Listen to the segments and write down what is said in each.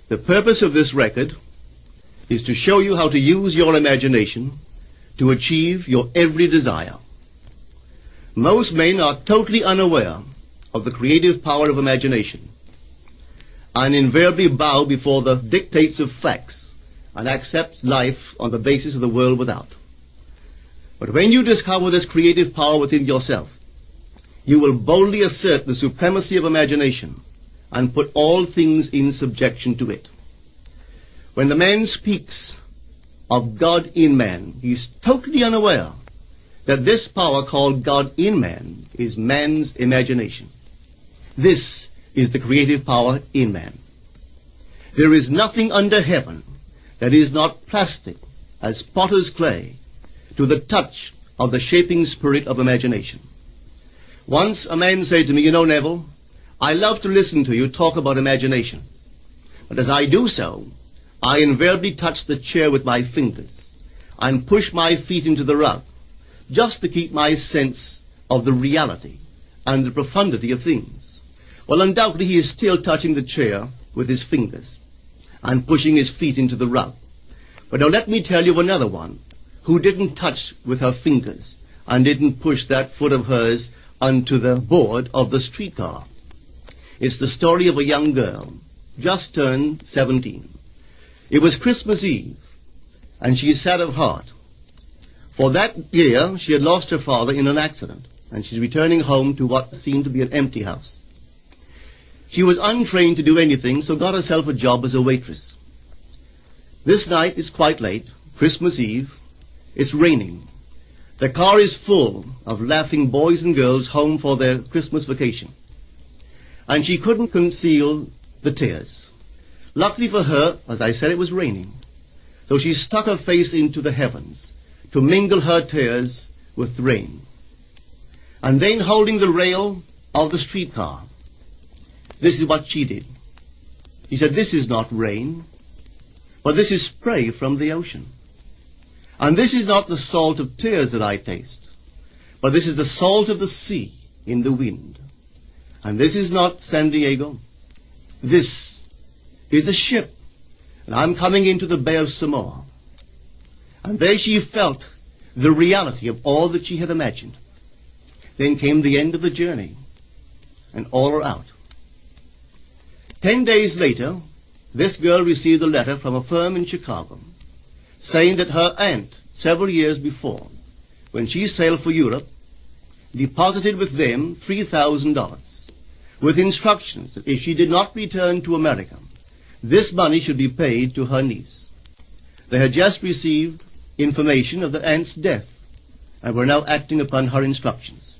The purpose of this record is to show you how to use your imagination to achieve your every desire. Most men are totally unaware of the creative power of imagination and invariably bow before the dictates of facts and accept life on the basis of the world without. But when you discover this creative power within yourself, you will boldly assert the supremacy of imagination and put all things in subjection to it. When the man speaks of God in man, he is totally unaware that this power called God in man is man's imagination. This is the creative power in man. There is nothing under heaven that is not plastic as potter's clay to the touch of the shaping spirit of imagination. Once a man said to me, "You know, Neville, I love to listen to you talk about imagination. But as I do so, I invariably touch the chair with my fingers and push my feet into the rug, just to keep my sense of the reality and the profundity of things." Well, undoubtedly he is still touching the chair with his fingers and pushing his feet into the rug. But now let me tell you of another one who didn't touch with her fingers and didn't push that foot of hers onto the board of the streetcar. It's the story of a young girl, just turned 17. It was Christmas Eve, and she is sad of heart. For that year, she had lost her father in an accident, and she's returning home to what seemed to be an empty house. She was untrained to do anything, so got herself a job as a waitress. This night is quite late, Christmas Eve. It's raining. The car is full of laughing boys and girls home for their Christmas vacation. And she couldn't conceal the tears. Luckily for her, as I said, it was raining. So she stuck her face into the heavens to mingle her tears with the rain. And then, holding the rail of the streetcar, this is what she did. She said, "This is not rain, but this is spray from the ocean. And this is not the salt of tears that I taste, but this is the salt of the sea in the wind. And this is not San Diego. This is a ship, and I'm coming into the Bay of Samoa." And there she felt the reality of all that she had imagined. Then came the end of the journey, and all are out. 10 days later, this girl received a letter from a firm in Chicago saying that her aunt, several years before, when she sailed for Europe, deposited with them $3,000 with instructions that if she did not return to America, this money should be paid to her niece. They had just received information of the aunt's death and were now acting upon her instructions.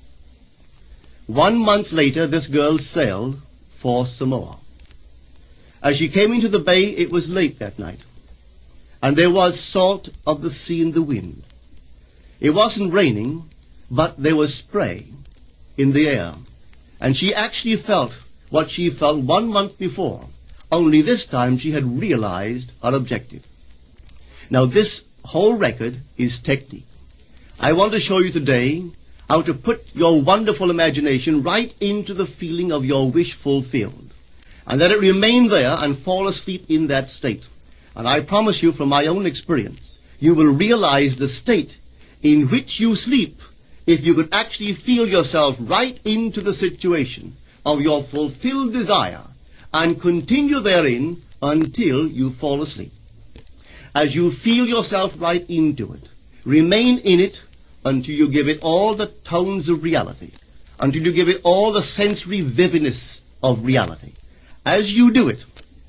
1 month later, this girl sailed for Samoa. As she came into the bay, it was late that night, and there was salt of the sea in the wind. It wasn't raining, but there was spray in the air, and she actually felt what she felt 1 month before, only this time she had realized her objective. Now this whole record is technique. I want to show you today how to put your wonderful imagination right into the feeling of your wish fulfilled, and let it remain there and fall asleep in that state. And I promise you from my own experience, you will realize the state in which you sleep if you could actually feel yourself right into the situation of your fulfilled desire and continue therein until you fall asleep. As you feel yourself right into it, remain in it until you give it all the tones of reality, until you give it all the sensory vividness of reality. As you do it,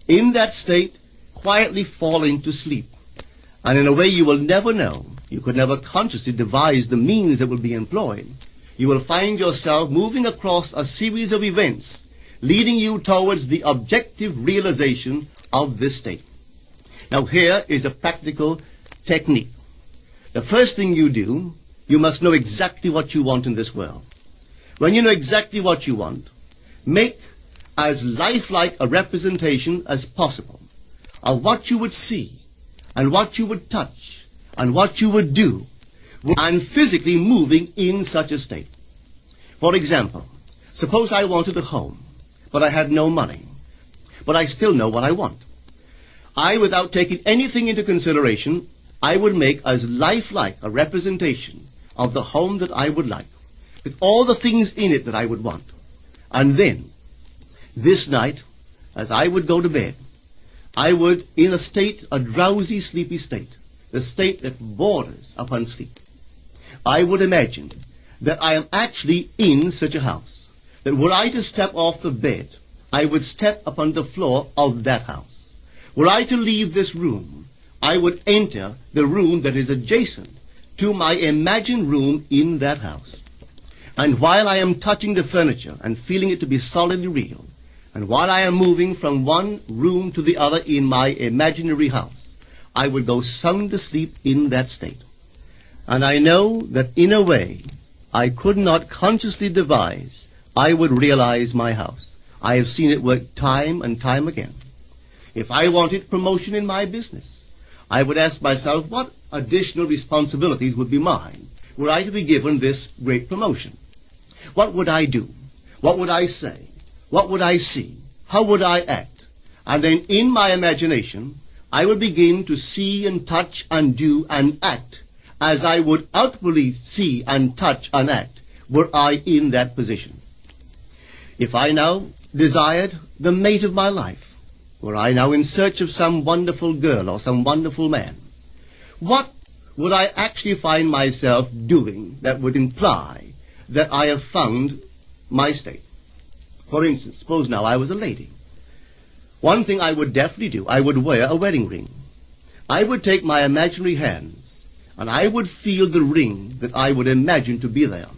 in that state, quietly fall into sleep. And in a way you will never know, you could never consciously devise the means that will be employed, you will find yourself moving across a series of events leading you towards the objective realization of this state. Now here is a practical technique. The first thing you do, you must know exactly what you want in this world. When you know exactly what you want, make as lifelike a representation as possible of what you would see and what you would touch and what you would do and physically moving in such a state. For example, suppose I wanted a home, but I had no money, but I still know what I want. without taking anything into consideration, I would make as lifelike a representation of the home that I would like, with all the things in it that I would want. And then, this night, as I would go to bed, I would, in a drowsy, sleepy state, the state that borders upon sleep, I would imagine that I am actually in such a house, that were I to step off the bed, I would step upon the floor of that house. Were I to leave this room, I would enter the room that is adjacent to my imagined room in that house. And while I am touching the furniture and feeling it to be solidly real, and while I am moving from one room to the other in my imaginary house, I would go sound asleep in that state. And I know that in a way I could not consciously devise, I would realize my house. I have seen it work time and time again. If I wanted promotion in my business, I would ask myself what additional responsibilities would be mine were I to be given this great promotion. What would I do? What would I say? What would I see? How would I act? And then in my imagination, I would begin to see and touch and do and act as I would outwardly see and touch and act were I in that position. If I now desired the mate of my life, were I now in search of some wonderful girl or some wonderful man, what would I actually find myself doing that would imply that I have found my state? For instance, suppose now I was a lady. One thing I would definitely do, I would wear a wedding ring. I would take my imaginary hands, and I would feel the ring that I would imagine to be there.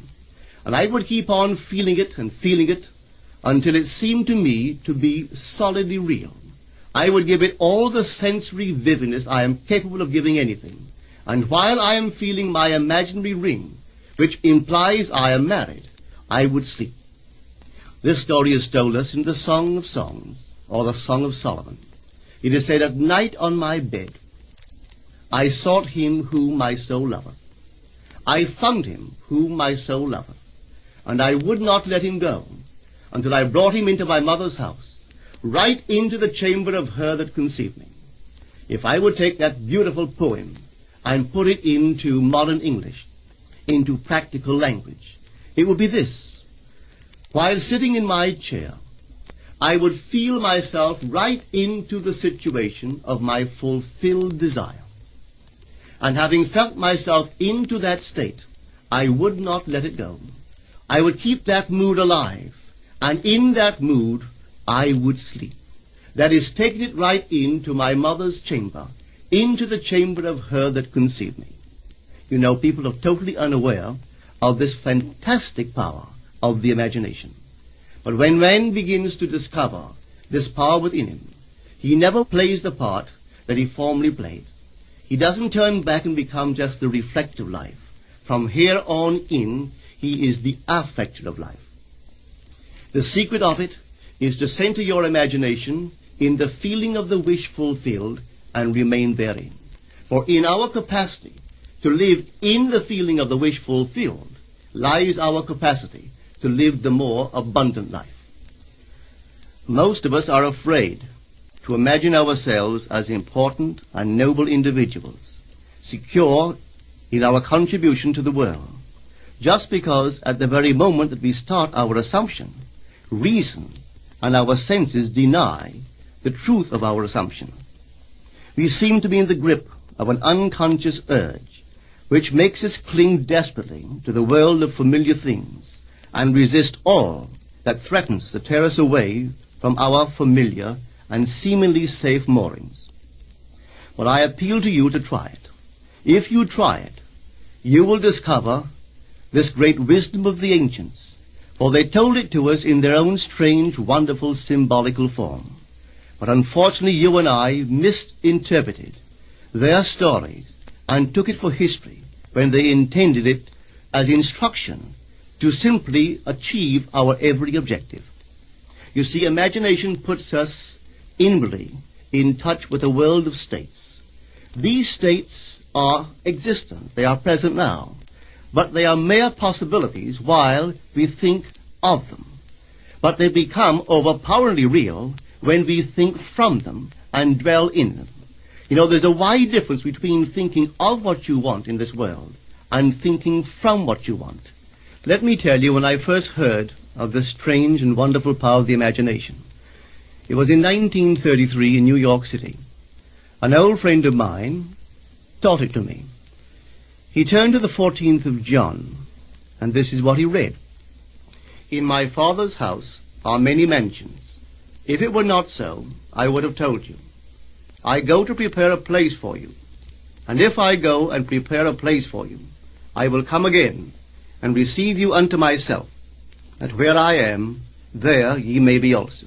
And I would keep on feeling it until it seemed to me to be solidly real. I would give it all the sensory vividness I am capable of giving anything. And while I am feeling my imaginary ring, which implies I am married, I would sleep. This story is told us in the Song of Songs, or the Song of Solomon. It is said, "At night on my bed, I sought him whom my soul loveth. I found him whom my soul loveth, and I would not let him go, until I brought him into my mother's house, right into the chamber of her that conceived me." If I would take that beautiful poem and put it into modern English, into practical language, it would be this. While sitting in my chair, I would feel myself right into the situation of my fulfilled desire. And having felt myself into that state, I would not let it go. I would keep that mood alive, and in that mood I would sleep. That is, taking it right into my mother's chamber, into the chamber of her that conceived me. You know, people are totally unaware of this fantastic power of the imagination. But when man begins to discover this power within him, he never plays the part that he formerly played. He doesn't turn back and become just the reflective life. From here on in, he is the affecter of life. The secret of it is to center your imagination in the feeling of the wish fulfilled and remain therein. For in our capacity to live in the feeling of the wish fulfilled lies our capacity to live the more abundant life. Most of us are afraid to imagine ourselves as important and noble individuals, secure in our contribution to the world, just because at the very moment that we start our assumption, reason and our senses deny the truth of our assumption. We seem to be in the grip of an unconscious urge which makes us cling desperately to the world of familiar things and resist all that threatens to tear us away from our familiar and seemingly safe moorings. But I appeal to you to try it. If you try it, you will discover this great wisdom of the ancients, for they told it to us in their own strange, wonderful, symbolical form. But unfortunately, you and I misinterpreted their stories and took it for history when they intended it as instruction to simply achieve our every objective. You see, imagination puts us inwardly in touch with a world of states. These states are existent. They are present now. But they are mere possibilities while we think of them. But they become overpoweringly real when we think from them and dwell in them. You know, there's a wide difference between thinking of what you want in this world and thinking from what you want. Let me tell you, when I first heard of the strange and wonderful power of the imagination, it was in 1933 in New York City. An old friend of mine taught it to me. He turned to the 14th of John, and this is what he read. In my Father's house are many mansions. If it were not so, I would have told you. I go to prepare a place for you. And if I go and prepare a place for you, I will come again and receive you unto myself, that where I am, there ye may be also.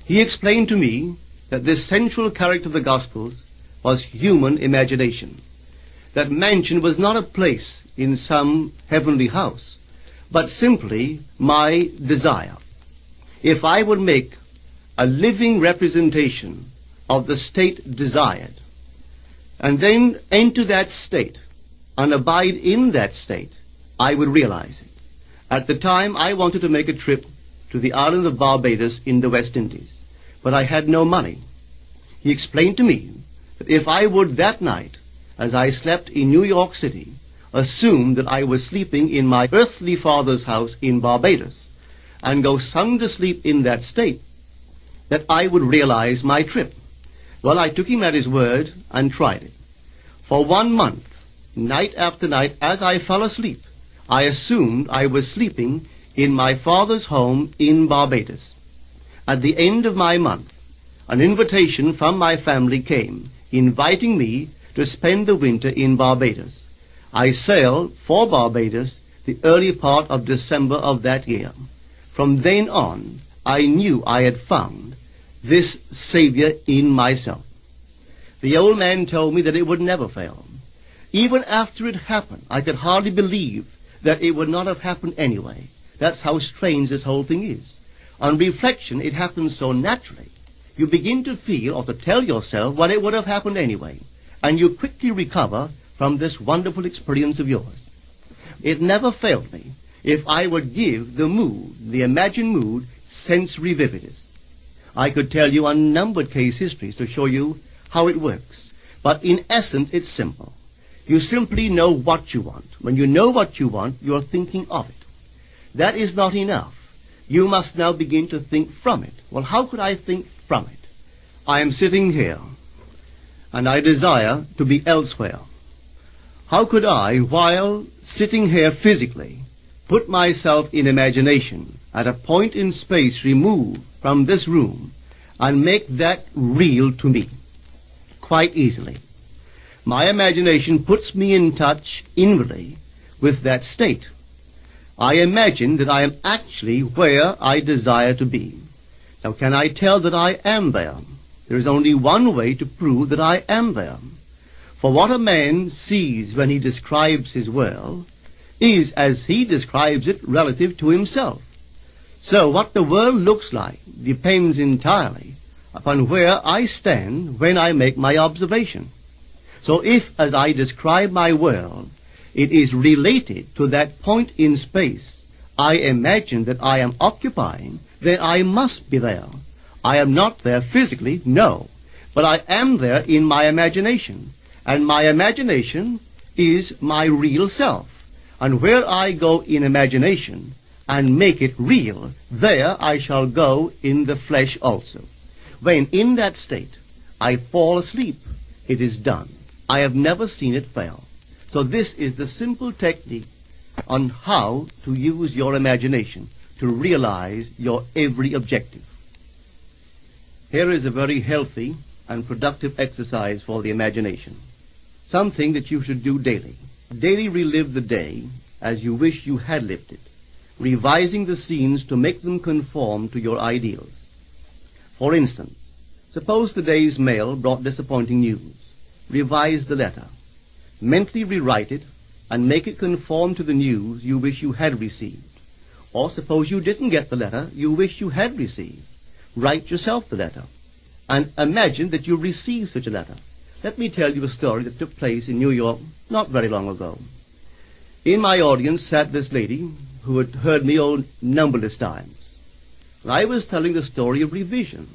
He explained to me that this central character of the Gospels was human imagination. That mansion was not a place in some heavenly house, but simply my desire. If I would make a living representation of the state desired, and then enter that state and abide in that state, I would realize it. At the time, I wanted to make a trip to the island of Barbados in the West Indies, but I had no money. He explained to me that if I would that night, as I slept in New York City, assume that I was sleeping in my earthly father's house in Barbados, and go sound asleep in that state, that I would realize my trip. Well, I took him at his word and tried it. For 1 month, night after night, as I fell asleep, I assumed I was sleeping in my father's home in Barbados. At the end of my month, an invitation from my family came, inviting me to spend the winter in Barbados. I sailed for Barbados the early part of December of that year. From then on, I knew I had found this Savior in myself. The old man told me that it would never fail. Even after it happened, I could hardly believe that it would not have happened anyway. That's how strange this whole thing is. On reflection, it happens so naturally. You begin to feel or to tell yourself, well, it would have happened anyway. And you quickly recover from this wonderful experience of yours. It never failed me if I would give the mood, the imagined mood, sensory vividness. I could tell you unnumbered case histories to show you how it works. But in essence, it's simple. You simply know what you want. When you know what you want, you're thinking of it. That is not enough. You must now begin to think from it. Well, how could I think from it? I am sitting here, and I desire to be elsewhere. How could I, while sitting here physically, put myself in imagination at a point in space removed from this room and make that real to me? Quite easily. My imagination puts me in touch inwardly with that state. I imagine that I am actually where I desire to be. Now, can I tell that I am there? There is only one way to prove that I am there. For what a man sees when he describes his world is as he describes it relative to himself. So what the world looks like depends entirely upon where I stand when I make my observation. So if, as I describe my world, it is related to that point in space I imagine that I am occupying, then I must be there. I am not there physically, no, but I am there in my imagination, and my imagination is my real self. And where I go in imagination and make it real, there I shall go in the flesh also. When in that state I fall asleep, it is done. I have never seen it fail. So this is the simple technique on how to use your imagination to realize your every objective. Here is a very healthy and productive exercise for the imagination. Something that you should do daily. Daily relive the day as you wish you had lived it, revising the scenes to make them conform to your ideals. For instance, suppose the day's mail brought disappointing news. Revise the letter. Mentally rewrite it and make it conform to the news you wish you had received. Or suppose you didn't get the letter you wish you had received. Write yourself the letter and imagine that you received such a letter. Let me tell you a story that took place in New York not very long ago. In my audience sat this lady who had heard me numberless times. And I was telling the story of revision.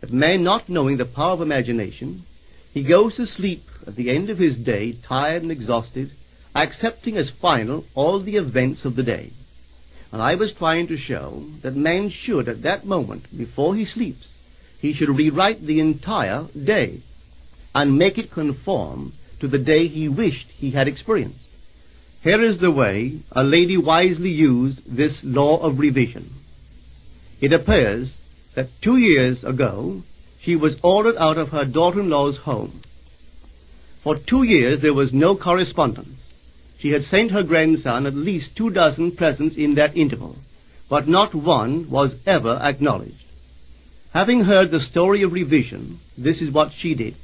that man, not knowing the power of imagination, he goes to sleep at the end of his day, tired and exhausted, accepting as final all the events of the day. And I was trying to show that man should, at that moment, before he sleeps, he should rewrite the entire day and make it conform to the day he wished he had experienced. Here is the way a lady wisely used this law of revision. It appears that 2 years ago she was ordered out of her daughter-in-law's home. For 2 years there was no correspondence. She had sent her grandson at least 24 presents in that interval, but not one was ever acknowledged. Having heard the story of revision, this is what she did.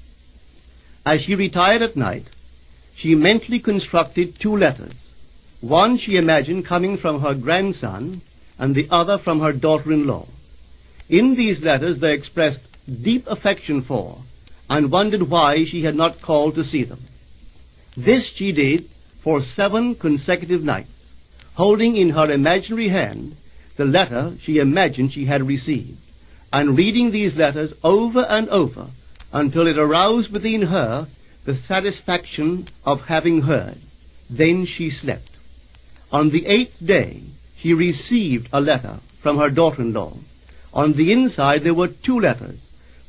As she retired at night, she mentally constructed 2 letters. One she imagined coming from her grandson, and the other from her daughter-in-law. In these letters they expressed deep affection for, and wondered why she had not called to see them. This she did for 7 consecutive nights, holding in her imaginary hand the letter she imagined she had received, and reading these letters over and over until it aroused within her the satisfaction of having heard. Then she slept. On the 8th day, she received a letter from her daughter-in-law. On the inside there were 2 letters,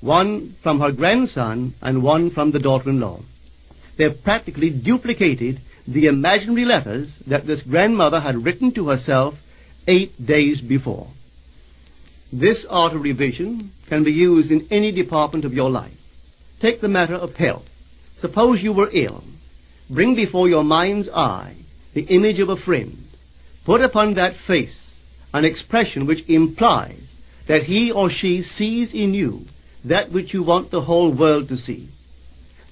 one from her grandson and one from the daughter-in-law. They practically duplicated the imaginary letters that this grandmother had written to herself 8 days before. This art of revision can be used in any department of your life. Take the matter of health. Suppose you were ill. Bring before your mind's eye the image of a friend. Put upon that face an expression which implies that he or she sees in you that which you want the whole world to see.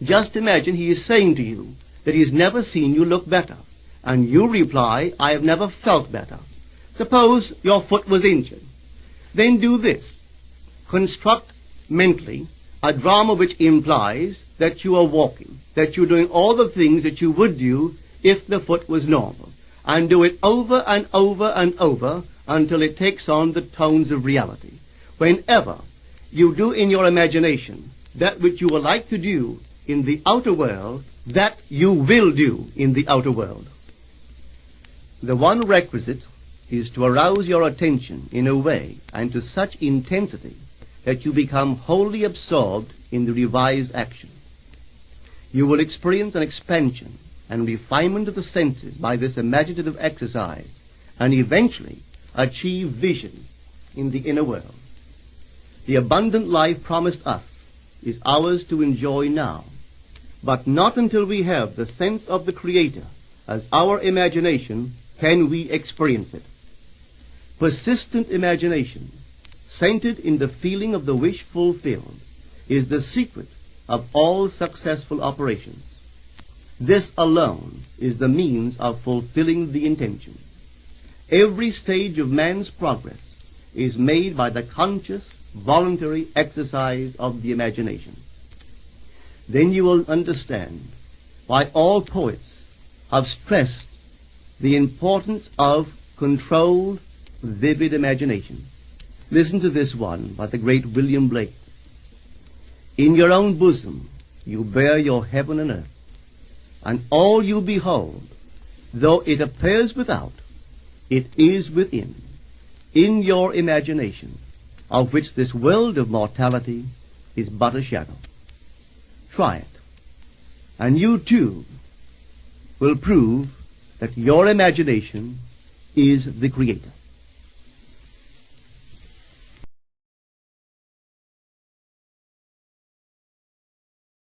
Just imagine he is saying to you that he has never seen you look better, and you reply, I have never felt better. Suppose your foot was injured. Then do this. Construct mentally a drama which implies that you are walking, that you're doing all the things that you would do if the foot was normal, and do it over and over and over until it takes on the tones of reality. Whenever you do in your imagination that which you would like to do in the outer world, that you will do in the outer world. The one requisite is to arouse your attention in a way and to such intensity that you become wholly absorbed in the revised action. You will experience an expansion and refinement of the senses by this imaginative exercise, and eventually achieve vision in the inner world. The abundant life promised us is ours to enjoy now, but not until we have the sense of the Creator as our imagination can we experience it. Persistent imagination, centered in the feeling of the wish fulfilled, is the secret of all successful operations. This alone is the means of fulfilling the intention. Every stage of man's progress is made by the conscious, voluntary exercise of the imagination. Then you will understand why all poets have stressed the importance of controlled, vivid imagination. Listen to this one by the great William Blake. In your own bosom you bear your heaven and earth, and all you behold, though it appears without, it is within, in your imagination, of which this world of mortality is but a shadow. Try it, and you too will prove that your imagination is the Creator.